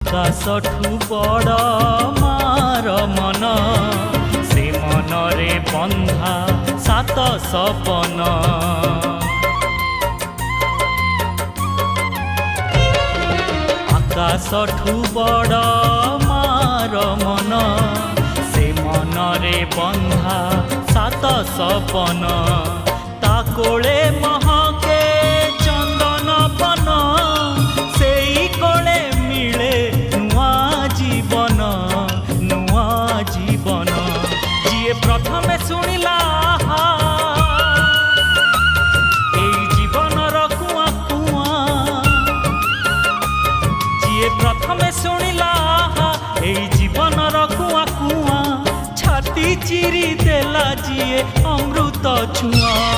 आकाशठू बड़ मार मन से मनरे बंधा सात सपन आकाशठू बड़ मार मन से मनरे बंधा सात सपन ता कोले महके चंदन बन सेई कोले मिले नुआ जीवन जीए प्रथम शुणिला प्रथम शुणिला जीवन कुआ कुआ छाती चिरी देला जीए अमृत छुआ।